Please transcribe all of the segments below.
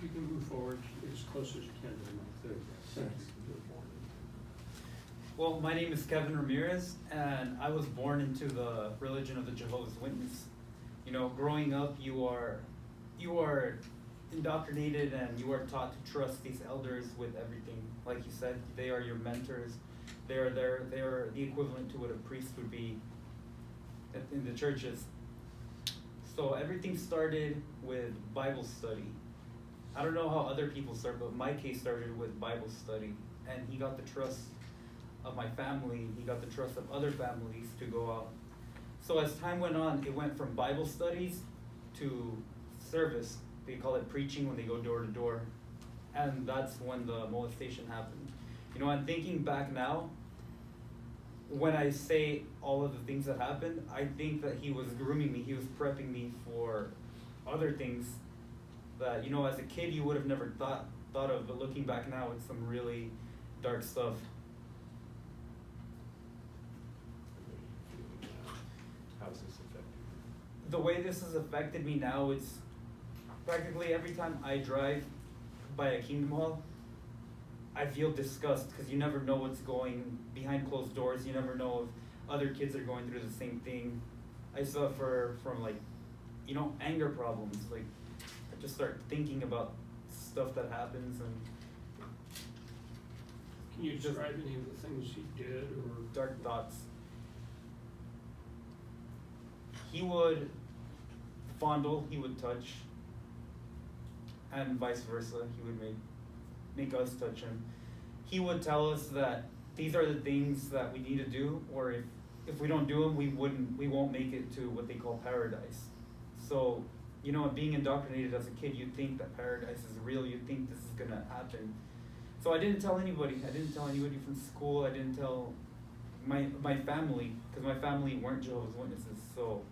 You can move forward as close as you can to the mic. There you go. Thank you. Well, my name is Kevin Ramirez, and I was born into the religion of the Jehovah's Witness. You know, growing up, you are indoctrinated and you are taught to trust these elders with everything. Like you said, they are your mentors. They are the equivalent to what a priest would be in the churches. So everything started with Bible study. I don't know how other people start, but my case started with Bible study, and he got the trust of my family. He got the trust of other families to go out. So as time went on, it went from Bible studies to service. They call it preaching when they go door to door, and that's when the molestation happened. You know, I'm thinking back now. When I say all of the things that happened, I think that he was grooming me. He was prepping me for other things that, you know, as a kid you would have never thought of. But looking back now, it's some really dark stuff. How's this affected you? The way this has affected me now, it's practically every time I drive by a Kingdom Hall, I feel disgust because you never know what's going behind closed doors. You never know if other kids are going through the same thing. I suffer from, like, you know, anger problems. Like, I just start thinking about stuff that happens, and Can you describe any of the things he did or? dark thoughts. He would fondle, he would touch, and vice versa. He would make us touch him. He would tell us that these are the things that we need to do, or if we don't do them, we won't make it to what they call paradise. So, you know, being indoctrinated as a kid, you think that paradise is real. You think this is gonna happen. So I didn't tell anybody. I didn't tell anybody from school. I didn't tell my family, because my family weren't Jehovah's Witnesses. So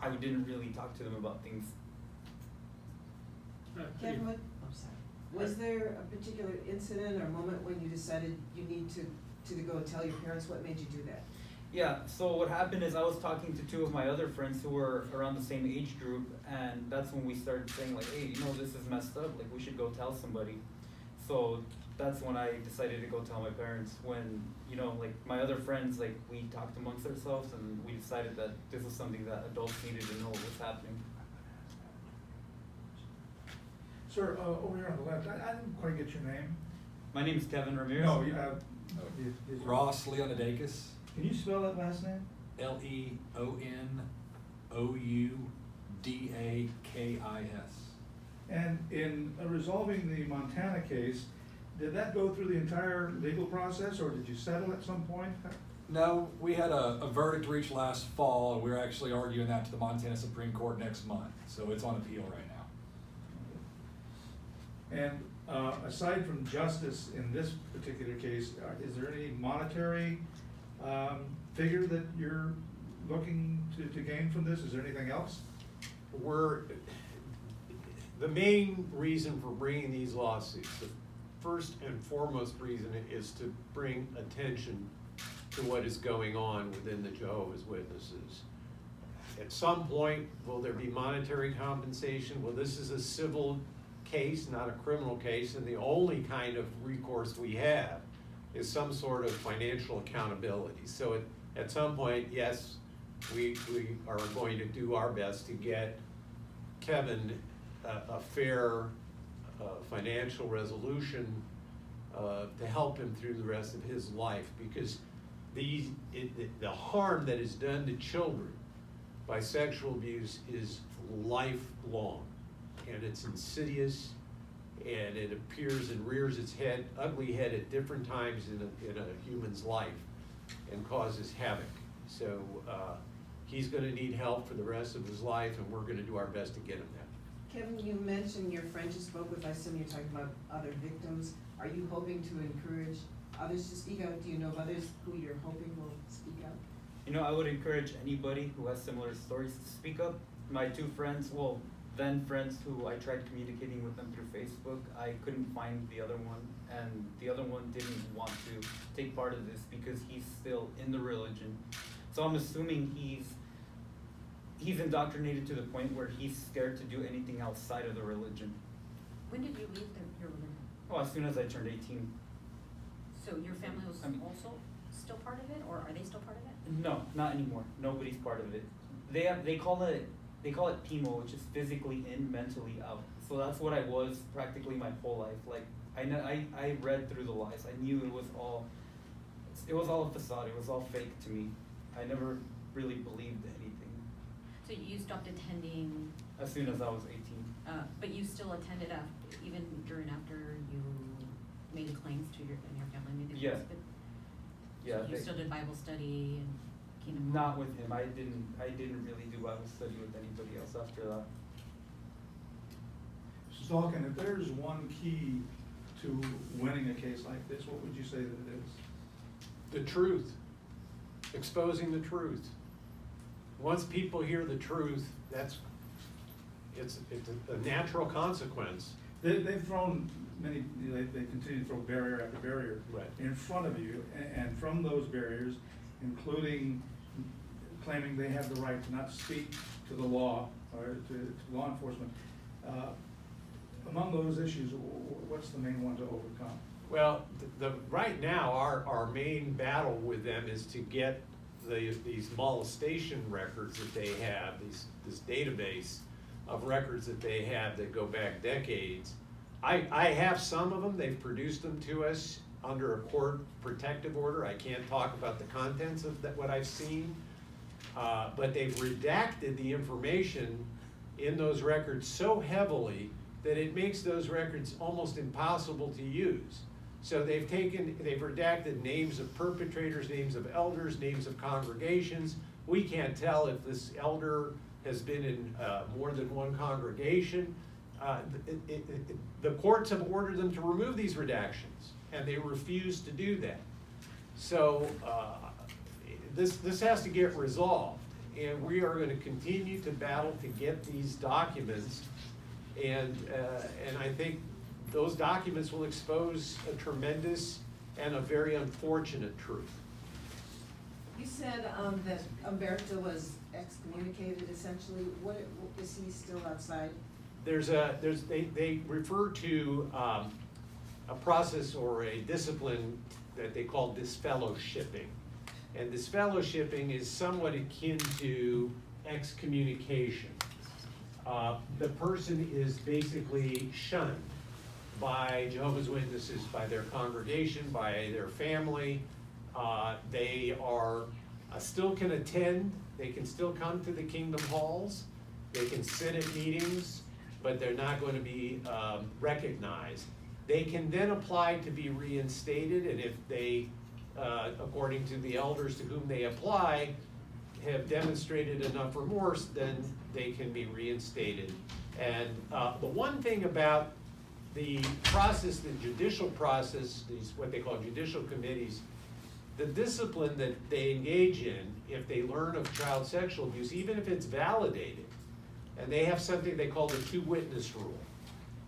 I didn't really talk to them about things. Kevin, was there a particular incident or moment when you decided you need to go tell your parents? What made you do that? Yeah, so what happened is I was talking to two of my other friends who were around the same age group, and that's when we started saying, like, hey, you know, this is messed up, like, we should go tell somebody. So that's when I decided to go tell my parents. When, you know, like, my other friends, like, we talked amongst ourselves and we decided that this was something that adults needed to know what was happening. Sir, over here on the left, I didn't quite get your name. My name is Kevin Ramirez. No, Ross Leonidakis, Can you spell that last name? LeonouDakis. And in resolving the Montana case, did that go through the entire legal process, or did you settle at some point? No, we had a verdict reached last fall, and we're actually arguing that to the Montana Supreme Court next month, so it's on appeal right now. And aside from justice in this particular case, is there any monetary figure that you're looking to gain from this? Is there anything else? The main reason for bringing these lawsuits, the first and foremost reason is to bring attention to what is going on within the Jehovah's Witnesses. At some point, will there be monetary compensation? Well, this is a civil case, not a criminal case, and the only kind of recourse we have is some sort of financial accountability. So at some point, yes, we are going to do our best to get Kevin a fair financial resolution to help him through the rest of his life, because the harm that is done to children by sexual abuse is lifelong, and it's insidious, and it appears and rears its ugly head at different times in a human's life and causes havoc. So he's going to need help for the rest of his life, and we're going to do our best to get him that. Kevin, you mentioned your friend you spoke with. I assume you're talking about other victims. Are you hoping to encourage others to speak out? Do you know of others who you're hoping will speak out? You know, I would encourage anybody who has similar stories to speak up. My two friends, well, then friends who I tried communicating with them through Facebook, I couldn't find the other one, and the other one didn't want to take part of this because he's still in the religion. So I'm assuming he's indoctrinated to the point where he's scared to do anything outside of the religion. When did you leave your religion? Oh, as soon as I turned 18. So your family was I mean- also still part of it, or are they still part of it? No, not anymore. Nobody's part of it. They call it PIMO, which is physically in, mentally out. So that's what I was practically my whole life. Like I read through the lies. I knew it was all a facade. It was all fake to me. I never really believed anything. So you stopped attending, As soon as I was 18. but you still attended even after you made claims to your family, made the Yeah. claims, but Yeah. so you still did Bible study and Kingdom. Not with him. I didn't really do Bible study with anybody else after that. Zalkin, if there's one key to winning a case like this, what would you say that it is? The truth, exposing the truth. Once people hear the truth, it's a natural consequence. They've thrown they continue to throw barrier after barrier Right. in front of you, and from those barriers, including claiming they have the right to not speak to the law or to law enforcement. Among those issues, what's the main one to overcome? Well, right now, our main battle with them is to get these molestation records that they have, this database of records that they have that go back decades. I have some of them. They've produced them to us under a court protective order. I can't talk about the contents of what I've seen, but they've redacted the information in those records so heavily that it makes those records almost impossible to use. So they've redacted names of perpetrators, names of elders, names of congregations. We can't tell if this elder has been in more than one congregation. The courts have ordered them to remove these redactions, and they refuse to do that. So this has to get resolved, and we are going to continue to battle to get these documents, and I think those documents will expose a tremendous and a very unfortunate truth. You said that Umberto was excommunicated essentially. What is he still outside? They refer to a process or a discipline that they call disfellowshipping. And disfellowshipping is somewhat akin to excommunication. The person is basically shunned by Jehovah's Witnesses, by their congregation, by their family. They are still can attend, they can still come to the kingdom halls, they can sit at meetings, but they're not going to be recognized. They can then apply to be reinstated, and if they, according to the elders to whom they apply, have demonstrated enough remorse, then they can be reinstated. And the one thing about the process, the judicial process, these what they call judicial committees, the discipline that they engage in, if they learn of child sexual abuse, even if it's validated, and they have something they call the two-witness rule,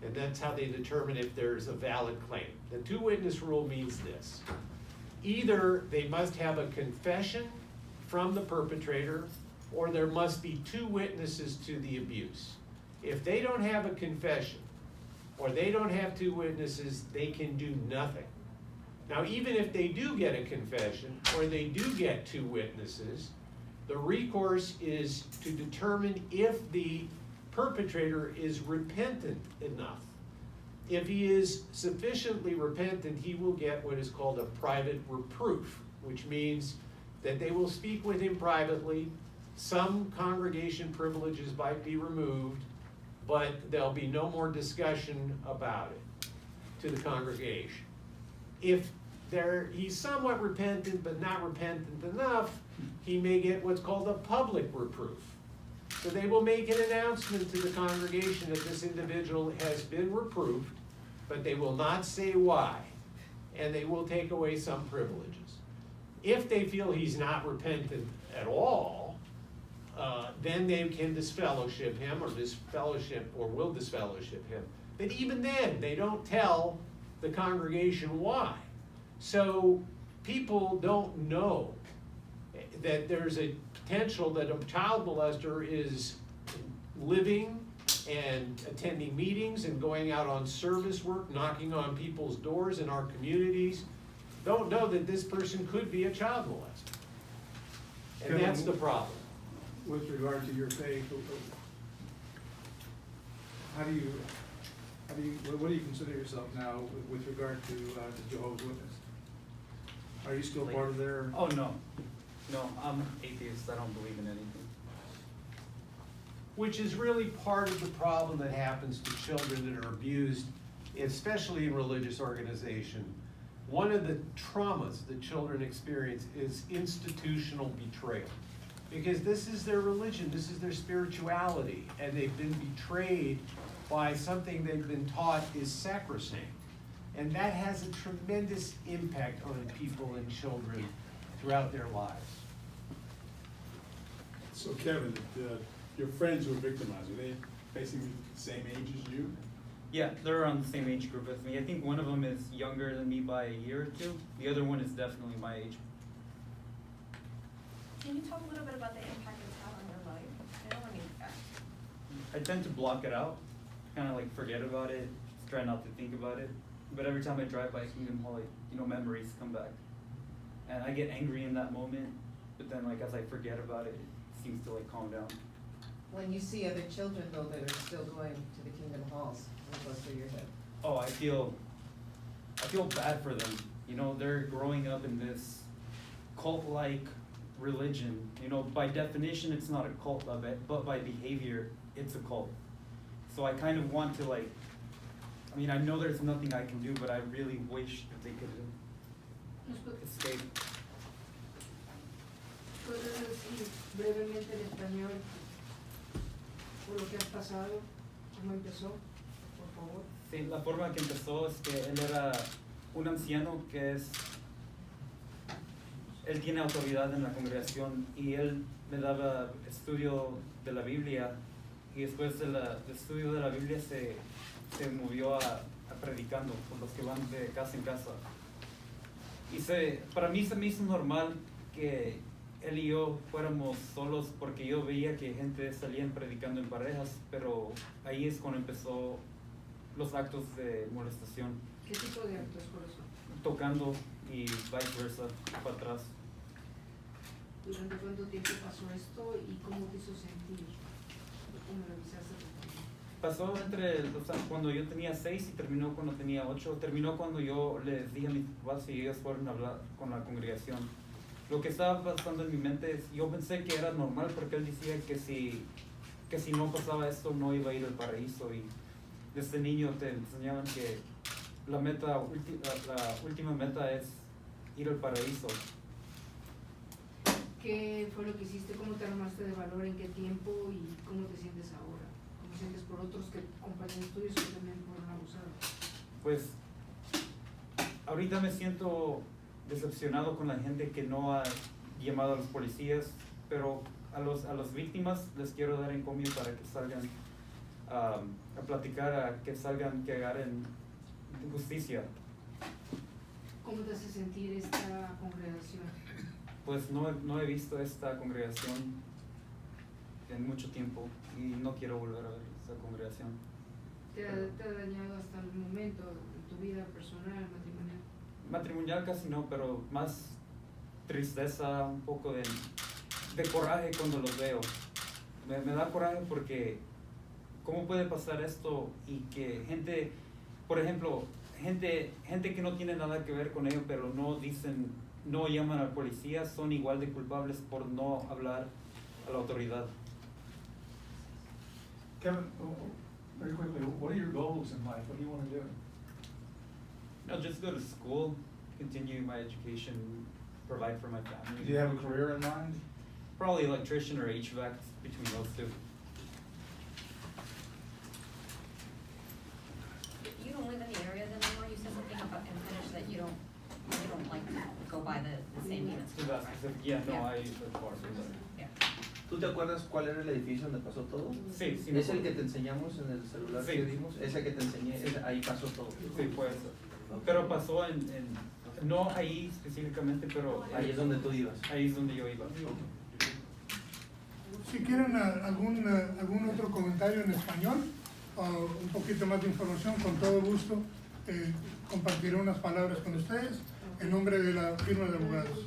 and that's how they determine if there's a valid claim. The two-witness rule means this: either they must have a confession from the perpetrator, or there must be two witnesses to the abuse. If they don't have a confession, or they don't have two witnesses, they can do nothing. Now, even if they do get a confession, or they do get two witnesses, the recourse is to determine if the perpetrator is repentant enough. If he is sufficiently repentant, he will get what is called a private reproof, which means that they will speak with him privately. Some congregation privileges might be removed, but there'll be no more discussion about it to the congregation. If he's somewhat repentant but not repentant enough, he may get what's called a public reproof. So they will make an announcement to the congregation that this individual has been reproved, but they will not say why, and they will take away some privileges. If they feel he's not repentant at all, then they can disfellowship him, or will disfellowship him. But even then, they don't tell the congregation why. So people don't know that there's a potential that a child molester is living and attending meetings and going out on service work, knocking on people's doors in our communities, don't know that this person could be a child molester. And that's the problem. With regard to your faith, what do you consider yourself now with regard to Jehovah's Witness? Are you still part of their? Oh, no, I'm atheist, I don't believe in anything. Which is really part of the problem that happens to children that are abused, especially in religious organization. One of the traumas that children experience is institutional betrayal. Because this is their religion, this is their spirituality, and they've been betrayed by something they've been taught is sacrosanct. And that has a tremendous impact on people and children throughout their lives. So Kevin, your friends who were victimized, are they basically the same age as you? Yeah, they're around the same age group as me. I think one of them is younger than me by a year or two. The other one is definitely my age. Can you talk a little bit about the impact it's had on your life? I don't mean, I tend to block it out, kind of like forget about it, try not to think about it. But every time I drive by Kingdom Hall, memories come back. And I get angry in that moment, but then as I forget about it, it seems to calm down. When you see other children though that are still going to the Kingdom Halls, what goes through your head? Oh, I feel bad for them. They're growing up in this cult-like religion. By definition, it's not a cult of it, but by behavior, it's a cult. So I kind of want to I know there's nothing I can do, but I really wish that they could escape. ¿Puedes decir brevemente en español por lo que has pasado? ¿Cómo empezó? Por favor. Sí, la forma que empezó es que él era un anciano él tiene autoridad en la congregación y él me daba estudio de la Biblia y después del estudio de la Biblia se movió a predicando con los que van de casa en casa. Y para mí se me hizo normal que él y yo fuéramos solos porque yo veía que gente salían predicando en parejas, pero ahí es cuando empezó los actos de molestación. ¿Qué tipo de actos, corazón? Tocando y viceversa, para atrás. ¿Durante cuánto tiempo pasó esto y cómo te hizo sentir? ¿Cómo revisaste tu vida? Pasó cuando yo tenía 6 y terminó cuando tenía 8. Terminó cuando yo les dije a mis papás y ellos fueron a hablar con la congregación. Lo que estaba pasando en mi mente es, yo pensé que era normal porque él decía que si no pasaba esto no iba a ir al paraíso, y desde niño te enseñaban que la última meta es ir al paraíso. ¿Qué fue lo que hiciste? ¿Cómo te armaste de valor? ¿En qué tiempo? ¿Y cómo te sientes ahora? ¿Cómo te sientes por otros compañeros tuyos que también fueron abusados? Pues ahorita me siento decepcionado con la gente que no ha llamado a los policías, pero a las víctimas les quiero dar encomio para que salgan a platicar, que hagan justicia. ¿Cómo te hace sentir esta congregación? Pues no he visto esta congregación en mucho tiempo y no quiero volver a ver esta congregación. ¿Te ha dañado hasta el momento en tu vida personal, matrimonial? Matrimonial casi no, pero más tristeza, un poco de coraje cuando los veo. Me da coraje porque ¿cómo puede pasar esto? Y que gente, por ejemplo, gente que no tiene nada que ver con ello, pero no llaman al policía, son igual de culpables por no hablar a la autoridad. Kevin, very quickly, what are your goals in life? What do you want to do? No, just go to school, continue my education, provide for my family. Do you have a career in mind? Probably electrician or HVAC, between those two. You don't live in the area then anymore, you said something about in Finnish that you don't like to go by the same units. To that specific, yeah, no, I live far from there. Yeah. ¿Tú te acuerdas cuál era el edificio donde pasó todo? Sí, sí. me ¿Es el que acuerdo. te enseñamos en el celular Sí. que dimos? ¿Es el que te enseñé? Sí. Ahí pasó todo. Sí, puede ser. Pero pasó no ahí específicamente, pero Ahí es donde tú ibas. ahí es donde yo iba. Si quieren algún otro comentario. comentario en español o un poquito más de información, con todo gusto compartiré unas palabras con ustedes en nombre de la firma de abogados.